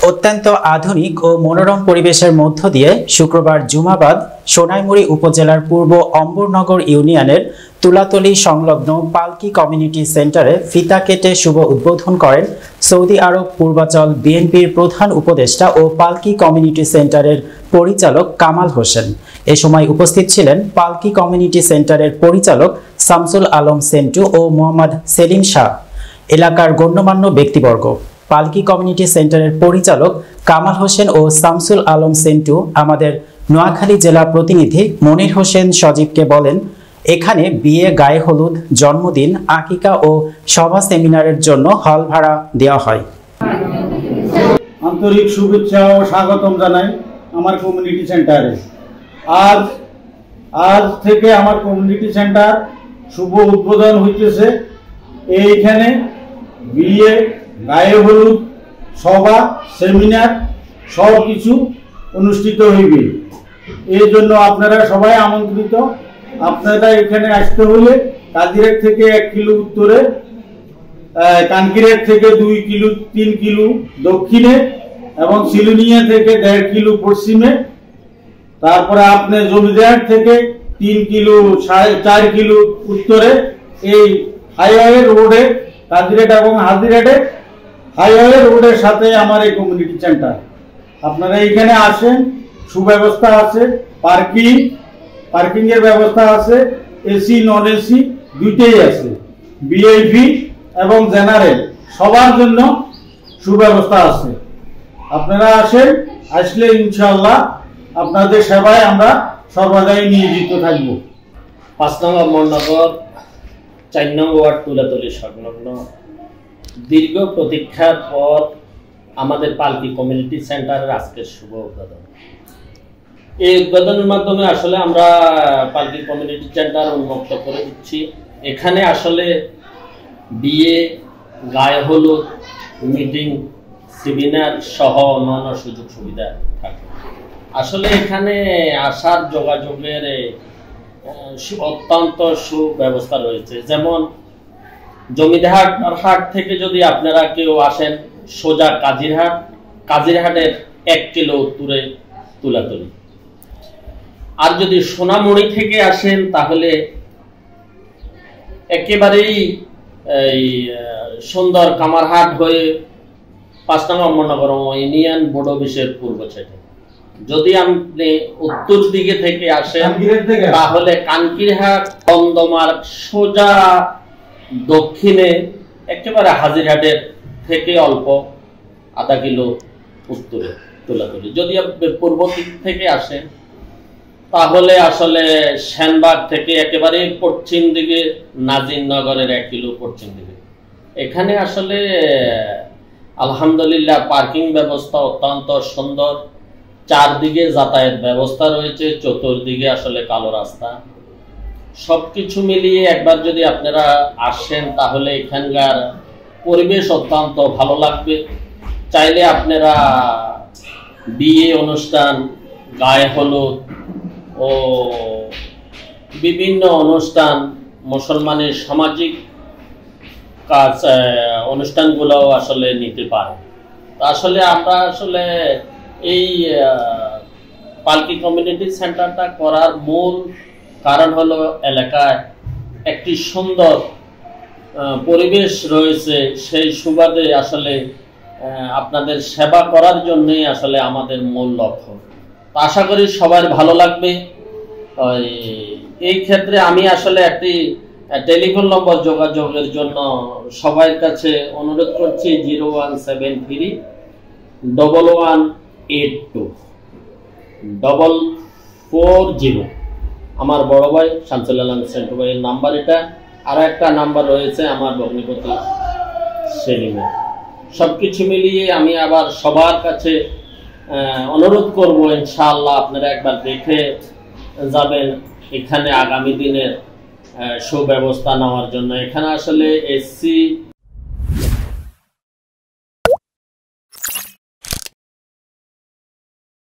অত্যন্ত আধুনিক ও মনোরম পরিবেশের মধ্য দিয়ে শুক্রবার জুমাবাদ সোনাইমুড়ি উপজেলার পূর্ব অম্বরনগর ইউনিয়নের তুলাতলী সংলগ্ন পালকি কমিউনিটি সেন্টারে ফিতা কেটে শুভ উদ্বোধন করেন সৌদি আরব পূর্বাঞ্চল বিএনপির প্রধান উপদেষ্টা ও পালকি কমিউনিটি সেন্টারের পরিচালক কামাল হোসেন। এ সময় উপস্থিত ছিলেন পালকি কমিউনিটি সেন্টারের পরিচালক শামসুল আলম সেন্টু ও মোহাম্মদ সেলিম শাহ, এলাকার গণ্যমান্য ব্যক্তিবর্গ। পালকি কমিউনিটি সেন্টারের পরিচালক কামাল হোসেন ও শামসুল আলম সেন্টু আমাদের নোয়াখালী জেলা প্রতিনিধি মনির হোসেন সজীবকে বলেন, এখানে বিয়ে, গায়ে হলুদ, জন্মদিন, আকিকা ও সভা সেমিনারের জন্য হল ভাড়া দেওয়া হয়। আন্তরিক শুভেচ্ছা ও স্বাগতম জানাই আমার কমিউনিটি সেন্টারে। আজ থেকে আমার কমিউনিটি সেন্টার শুভ উদ্বোধন হইতেছে। এইখানে বিয়ে, গায়ে হলুদ, সভা, সেমিনার সব কিছু অনুষ্ঠিত হইবে। এই জন্য আপনারা সবাই আমন্ত্রিত। আপনারা এখানে আসতে হলে কাজিরাট থেকে 1 কিলো উত্তরে, কানকিরাট থেকে 2 কিলো 3 কিলো দক্ষিণে এবং সিলুনিয়া থেকে 1.5 কিলো পশ্চিমে, তারপরে আপনি জমিদার থেকে 3 কিলো 4.5 কিলো উত্তরে, এই হাইওয়ে রোডে কাজিরাট এবং হাজিরাটে হাইওয়ে রোডের সাথে আমার এই কমিউনিটি সেন্টার। আপনারা এখানে আসেন, সুব্যবস্থা আছে, পার্কিং এর ব্যবস্থা আছে, এসি নন এসি দুইটাই আছে, ভিআইপি এবং জেনারেল সবার জন্য সুব্যবস্থা আছে। আপনারা আসেন, আসলে ইনশাআল্লাহ আপনাদের সেবায় আমরা সর্বদাই নিয়োজিত থাকব। 5 নং অমরনগর 4 নং ওয়ার্ড তুলাতলী সংলগ্ন দীর্ঘ প্রতীক্ষার পর আমাদের পালকি কমিউনিটি সেন্টারের আজকের শুভ উদ্বোধন। এই উদ্বোধনের মাধ্যমে আসলে আমরা পালকি কমিউনিটি সেন্টার উন্মুক্ত করে দিচ্ছি। এখানে আসলে বিয়ে, গায়ে হলুদ, মিটিং, সেমিনার সহ অন্যান্য সুযোগ সুবিধা থাকে। আসলে এখানে আসার যোগাযোগের অত্যন্ত সুব্যবস্থা রয়েছে। যেমন জমিদার হাট থেকে যদি আপনারা কেউ আসেন, সোজা কাজিরহাটের 1 কিলো উত্তরে তুলাতলী। আর যদি সোনামুড়ি থেকে আসেন তাহলে একেবারেই এই সুন্দর কামারহাট হয়ে 5 নং অমরনগর ইউনিয়ন বোর্ড অফিসের পূর্ব সাইডে। যদি আপনি উত্তর দিকে থেকে আসেন তাহলে কানকিরহাট দমদমার সোজা দক্ষিণে একেবারে হাজিরহাটের থেকে অল্প আধা কিলো উত্তরে তুলাতলী। যদি আপনি পূর্ব দিক থেকে আসেন তাহলে আসলে সেনবাগ থেকে একেবারে পশ্চিম দিকে নাজিরনগরের 1 কিলো পশ্চিম দিকে। এখানে আসলে আলহামদুলিল্লাহ পার্কিং ব্যবস্থা অত্যন্ত সুন্দর, চারদিকে যাতায়াত ব্যবস্থা রয়েছে, চতুর্দিকে আসলে কালো রাস্তা। সবকিছু মিলিয়ে একবার যদি আপনারা আসেন তাহলে এখানকার পরিবেশ অত্যন্ত ভালো লাগবে। চাইলে আপনারা বিয়ে অনুষ্ঠান, গায়ে হলুদ ও বিভিন্ন অনুষ্ঠান, মুসলমানের সামাজিক কাজ অনুষ্ঠানগুলো আসলে নিতে পারে। আসলে আমরা আসলে এই পালকি কমিউনিটি সেন্টারটা করার মূল কারণ হলো এলাকায় একটি সুন্দর পরিবেশ রয়েছে, সেই সুবাদে আসলে আপনাদের সেবা করার জন্যই আসলে আমাদের মূল লক্ষ্য। আশা করি সবার ভালো লাগবে। এই ক্ষেত্রে আমি আসলে একটি টেলিফোন নম্বর যোগাযোগের জন্য সবার কাছে অনুরোধ করছি, 01731824440। আমার বড় ভাই শামসুল আলম সেন্টু ভাইয়ের নাম্বার এটা। আর একটা নাম্বার রয়েছে আমার ভগ্নিপতি সেলিমের। সবকিছু মিলিয়ে আমি আবার সবার কাছে অনুরোধ করব, ইনশাআল্লাহ আপনারা একবার দেখে যাবেন এখানে আগামী দিনের সুব্যবস্থা নেওয়ার জন্য। এখানে আসলে এসি